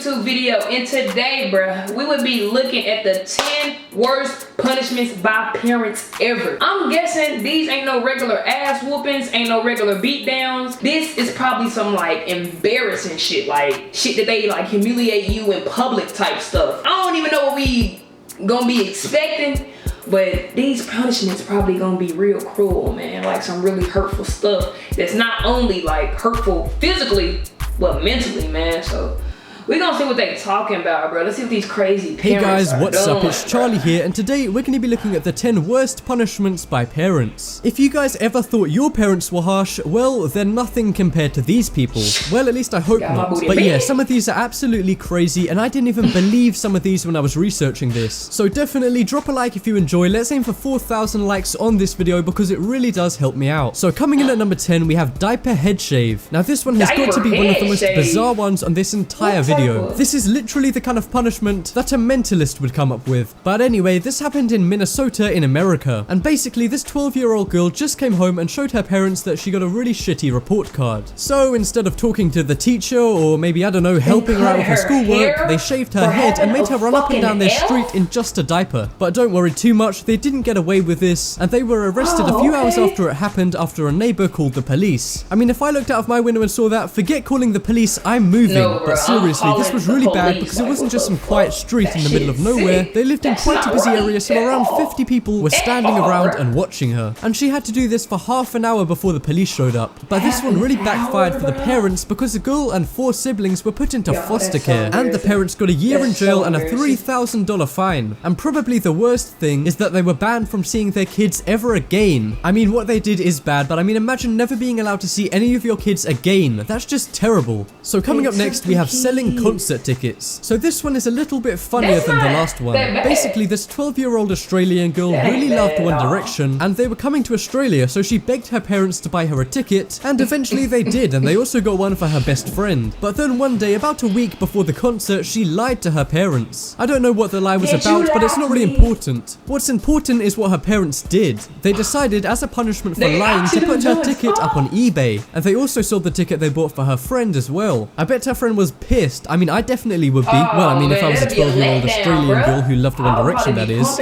YouTube video, and today, bruh, we would be looking at the 10 worst punishments by parents ever. I'm guessing these ain't no regular ass whoopings, ain't no regular beat downs. This is probably some like embarrassing shit, like shit that they like humiliate you in public type stuff. I don't even know what we gonna be expecting, but these punishments probably gonna be real cruel, man. Like some really hurtful stuff that's not only like hurtful physically, but mentally, man. So we're gonna see what they talking about, bro. Let's see what these crazy parents Hey guys, what's doing. up? It's Charlie here, and today we're going to be looking at the 10 worst punishments by parents. If you guys ever thought your parents were harsh, well, they're nothing compared to these people. Well, at least I hope not. But yeah, some of these are absolutely crazy, and I didn't even believe some of these when I was researching this. So definitely drop a like if you enjoy. Let's aim for 4,000 likes on this video because it really does help me out. So coming in at number 10, we have diaper head shave. Now this one has got to be one of the most bizarre ones on this entire video. This is literally the kind of punishment that a mentalist would come up with. But anyway, this happened in Minnesota in America. And basically, this 12-year-old girl just came home and showed her parents that she got a really shitty report card. So instead of talking to the teacher or maybe, I don't know, helping her out with her schoolwork, they shaved her head and made her run up and down their street in just a diaper. But don't worry too much, they didn't get away with this, and they were arrested a few hours after it happened after a neighbor called the police. I mean, if I looked out of my window and saw that, forget calling the police, I'm moving. But seriously, this was really bad because it wasn't just some quiet street in the middle of nowhere. They lived in quite a busy area, so around 50 people were standing around and watching her. And she had to do this for half an hour before the police showed up. But this one really backfired for the parents because the girl and 4 siblings were put into foster care, and the parents got a year in jail and a $3,000 fine. And probably the worst thing is that they were banned from seeing their kids ever again. I mean, what they did is bad, but I mean, imagine never being allowed to see any of your kids again. That's just terrible. So coming up next, we have selling concert tickets. So this one is a little bit funnier than the last one. Basically, this 12-year-old Australian girl really loved One Direction, and they were coming to Australia, so she begged her parents to buy her a ticket, and eventually they did, and they also got one for her best friend. But then one day, about a week before the concert, she lied to her parents. I don't know what the lie was about, but it's not really important. What's important is what her parents did. They decided, as a punishment for lying, to put her ticket up on eBay, and they also sold the ticket they bought for her friend as well. I bet her friend was pissed. I mean, I definitely would be. Well, I mean, if I was a 12-year-old Australian girl who loved One Direction, that is.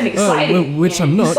Which I'm not.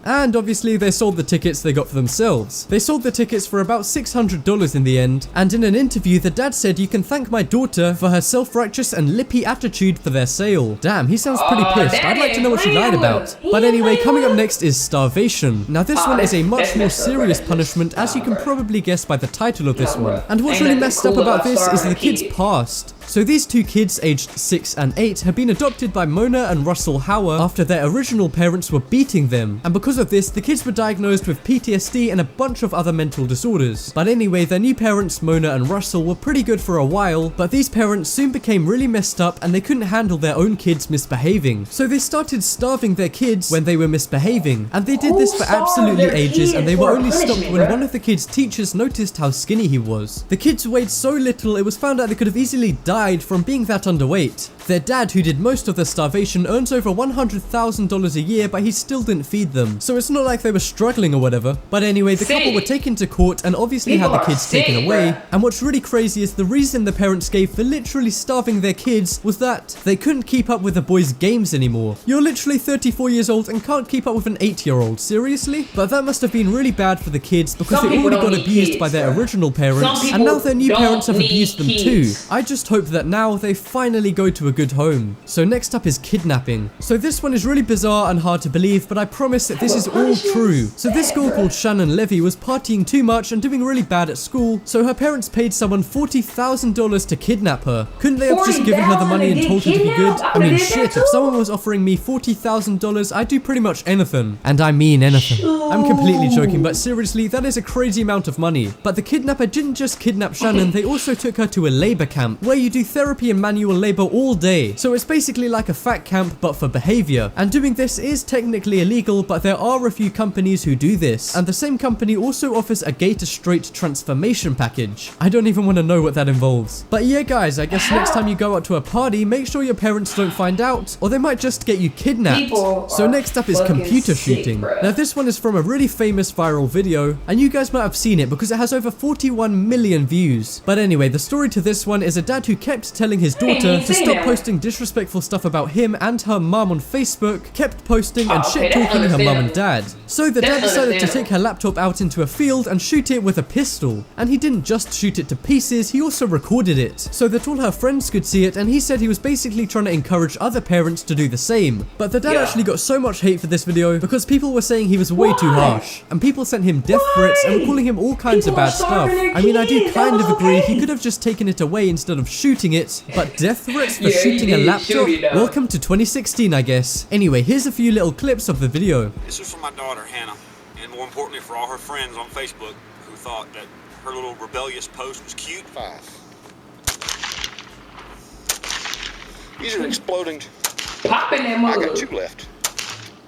And obviously they sold the tickets they got for themselves. They sold the tickets for about $600 in the end, and in an interview the dad said, "You can thank my daughter for her self-righteous and lippy attitude for their sale." Damn, he sounds pretty pissed. I'd like to know what she lied about. But anyway, coming up next is starvation. Now this one is a much more serious punishment, as you can probably guess by the title of this one. And what's really messed up about this is the kid's past. So these 2 kids, aged 6 and 8, have been adopted by Mona and Russell Hauer after their original parents were beating them. And because of this, the kids were diagnosed with PTSD and a bunch of other mental disorders. But anyway, their new parents, Mona and Russell, were pretty good for a while, but these parents soon became really messed up and they couldn't handle their own kids misbehaving. So they started starving their kids when they were misbehaving. And they did this for absolutely ages, and they were only stopped when one of the kids' teachers noticed how skinny he was. The kids weighed so little, it was found out they could have easily died from being that underweight. Their dad, who did most of the starvation, earns over $100,000 a year, but he still didn't feed them. So it's not like they were struggling or whatever. But anyway, the couple were taken to court and obviously had the kids taken away. And what's really crazy is the reason the parents gave for literally starving their kids was that they couldn't keep up with the boys' games anymore. You're literally 34 years old and can't keep up with an 8-year-old, seriously? But that must have been really bad for the kids because they already got abused by their original parents, and now their new parents have abused them too. I just hope that now they finally go to a good home. So next up is kidnapping. So this one is really bizarre and hard to believe, but I promise that this is all true. So this girl called Shannon Levy was partying too much and doing really bad at school, so her parents paid someone $40,000 to kidnap her. Couldn't they have just given her the money and told her to be good? I mean, shit, if someone was offering me $40,000, I'd do pretty much anything. And I mean anything. I'm completely joking, but seriously, that is a crazy amount of money. But the kidnapper didn't just kidnap Shannon, they also took her to a labor camp, where you do therapy and manual labor all day day. So it's basically like a fat camp but for behavior. And doing this is technically illegal, but there are a few companies who do this. And the same company also offers a gay to straight transformation package. I don't even want to know what that involves. But yeah guys, I guess next time you go out to a party, make sure your parents don't find out, or they might just get you kidnapped. So next up is computer shooting. Now this one is from a really famous viral video, and you guys might have seen it because it has over 41 million views. But anyway, the story to this one is a dad who kept telling his daughter to stop posting disrespectful stuff about him and her mum on Facebook, kept posting and shit talking her mum and dad. So the dad decided to take her laptop out into a field and shoot it with a pistol. And he didn't just shoot it to pieces, he also recorded it so that all her friends could see it, and he said he was basically trying to encourage other parents to do the same. But the dad actually got so much hate for this video because people were saying he was way too harsh, and people sent him death threats and were calling him all kinds of bad stuff. I mean, I do kind of agree, he could have just taken it away instead of shooting it, but death threats for shooting a laptop? Welcome to 2016, I guess. Anyway, here's a few little clips of the video. This is for my daughter, Hannah, and more importantly for all her friends on Facebook who thought that her little rebellious post was cute. 5. These are exploding. Popping that mother. I got 2 left.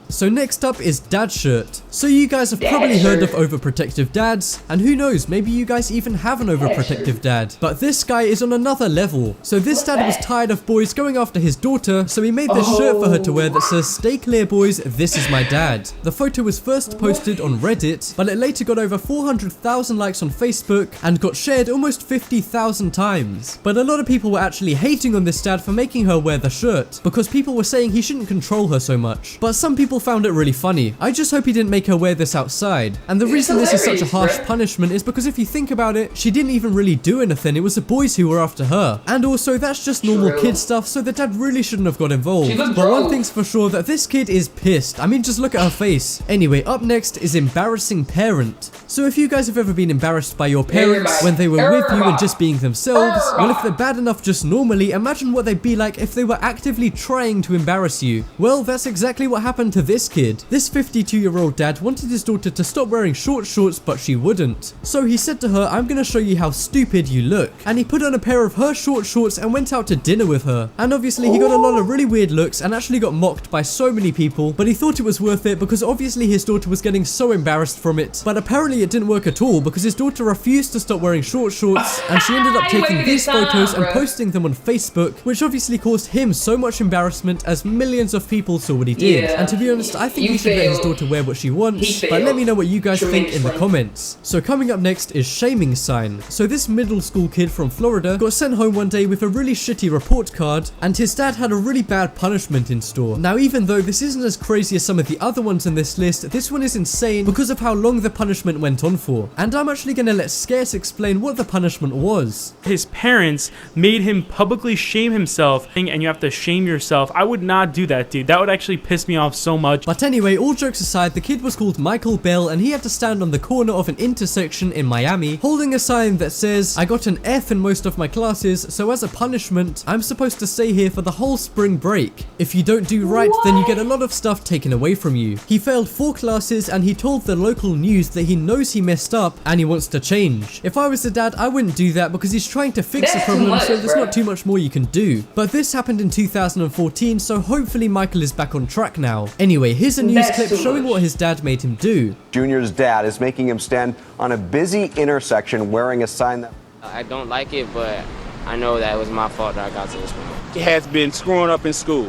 So next up is dad shirt. So you guys have probably heard of overprotective dads, and who knows, maybe you guys even have an overprotective dad. But this guy is on another level. So this dad was tired of boys going after his daughter, so he made this shirt for her to wear that says, "Stay clear boys, this is my dad." The photo was first posted on Reddit, but it later got over 400,000 likes on Facebook and got shared almost 50,000 times. But a lot of people were actually hating on this dad for making her wear the shirt, because people were saying he shouldn't control her so much. But some people found it really funny. I just hope he didn't make her wear this outside. And the reason this is such a harsh punishment is because if you think about it, she didn't even really do anything. It was the boys who were after her. And also, that's just normal kid stuff, so the dad really shouldn't have got involved. But one thing's for sure, that this kid is pissed. I mean, just look at her face. Anyway, up next is embarrassing parent. So if you guys have ever been embarrassed by your parents when they were with you and just being themselves, well, if they're bad enough just normally, imagine what they'd be like if they were actively trying to embarrass you. Well, that's exactly what happened to this kid. This 52-year-old dad wanted his daughter to stop wearing short shorts, but she wouldn't. So he said to her, "I'm gonna show you how stupid you look." And he put on a pair of her short shorts and went out to dinner with her. And obviously he got a lot of really weird looks and actually got mocked by so many people, but he thought it was worth it because obviously his daughter was getting so embarrassed from it. But apparently it didn't work at all because his daughter refused to stop wearing short shorts, and she ended up taking these photos and posting them on Facebook, which obviously caused him so much embarrassment as millions of people saw what he did. And to be honest, I think he should let his daughter wear what she wants, but let me know what you guys think in the comments. So coming up next is shaming sign. So this middle school kid from Florida got sent home one day with a really shitty report card, and his dad had a really bad punishment in store. Now even though this isn't as crazy as some of the other ones in this list, this one is insane because of how long the punishment went on for. And I'm actually gonna let Scarce explain what the punishment was. His parents made him publicly shame himself, and you have to shame yourself. I would not do that, dude. That would actually piss me off so much. But anyway, all jokes aside, the kid was called Michael Bell, and he had to stand on the corner of an intersection in Miami holding a sign that says, "I got an F in most of my classes, so as a punishment, I'm supposed to stay here for the whole spring break. If you don't do right, then you get a lot of stuff taken away from you." He failed 4 classes, and he told the local news that he knows he messed up and he wants to change. If I was the dad, I wouldn't do that because he's trying to fix the problem, so there's not too much more you can do. But this happened in 2014, so hopefully Michael is back on track now. Anyway, here's a news clip showing what his dad made him do. Junior's dad is making him stand on a busy intersection wearing a sign that... I don't like it, but I know that it was my fault that I got to this point. He has been screwing up in school.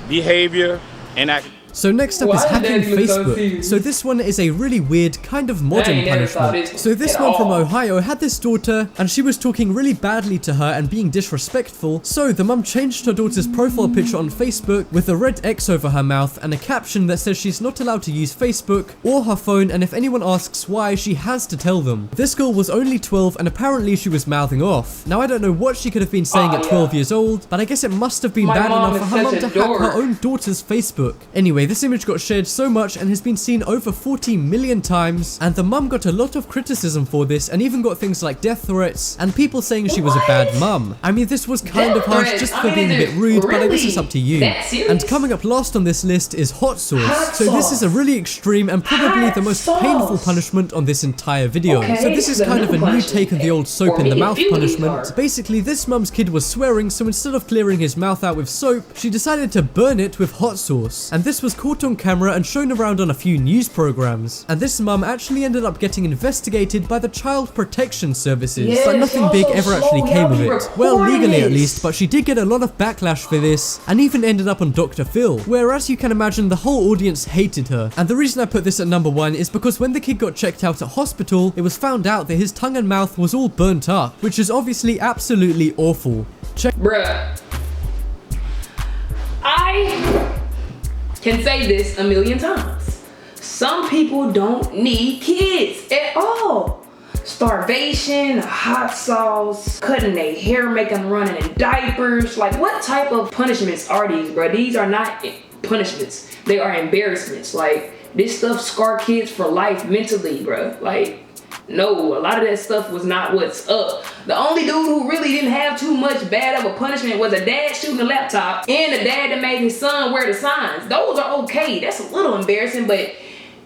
Behavior and academics. So next up is hacking Facebook. So this one is a really weird, kind of modern punishment. So this one from Ohio had this daughter, and she was talking really badly to her and being disrespectful. So the mum changed her daughter's profile picture on Facebook with a red X over her mouth and a caption that says she's not allowed to use Facebook or her phone, and if anyone asks why, she has to tell them. This girl was only 12, and apparently she was mouthing off. Now I don't know what she could have been saying at 12 years old, but I guess it must have been bad enough for her mum to hack her own daughter's Facebook. Anyway, Anyway, this image got shared so much and has been seen over 40 million times, and the mum got a lot of criticism for this and even got things like death threats and people saying she was a bad mum. I mean, this was kind of harsh just for being a bit rude, but I guess it's up to you. And coming up last on this list is hot sauce. So this is a really extreme and probably the most painful punishment on this entire video. So this is kind of a new take on the old soap in the mouth punishment. Basically, this mum's kid was swearing, so instead of clearing his mouth out with soap, she decided to burn it with hot sauce. And this was caught on camera and shown around on a few news programs. And this mum actually ended up getting investigated by the Child Protection Services. But nothing big ever actually came of it. Well, legally at least, but she did get a lot of backlash for this and even ended up on Dr. Phil, where as you can imagine the whole audience hated her. And the reason I put this at number 1 is because when the kid got checked out at hospital, it was found out that his tongue and mouth was all burnt up, which is obviously absolutely awful. Bruh, I can say this a million times. Some people don't need kids at all. Starvation, hot sauce, cutting their hair, making them running in diapers. Like, what type of punishments are these, bro? These are not punishments. They are embarrassments. Like, this stuff scar kids for life mentally, bro. Like, no, a lot of that stuff was not what's up. The only dude who really didn't have too much bad of a punishment was a dad shooting a laptop and a dad that made his son wear the signs. Those are okay. That's a little embarrassing, but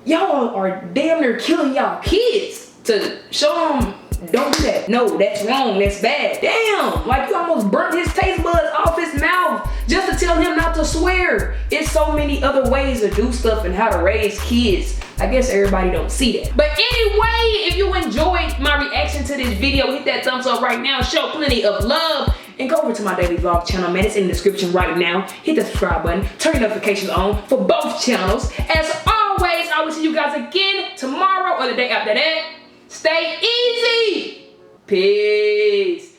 y'all are damn near killing y'all kids to show them don't do that. No, that's wrong. That's bad. Damn, like you almost burnt his taste buds off his mouth just to tell him not to swear. It's so many other ways to do stuff and how to raise kids. I guess everybody don't see that. But anyway, if you enjoyed my reaction to this video, hit that thumbs up right now. Show plenty of love. And go over to my daily vlog channel, man. It's in the description right now. Hit the subscribe button. Turn your notifications on for both channels. As always, I will see you guys again tomorrow or the day after that. Stay easy. Peace.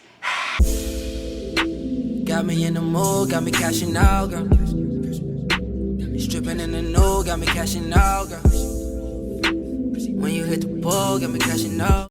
Got me in the mood, got me cashing out, girl. Stripping in the nude, got me cashing out, girl. When you hit the pole, got me cashing out.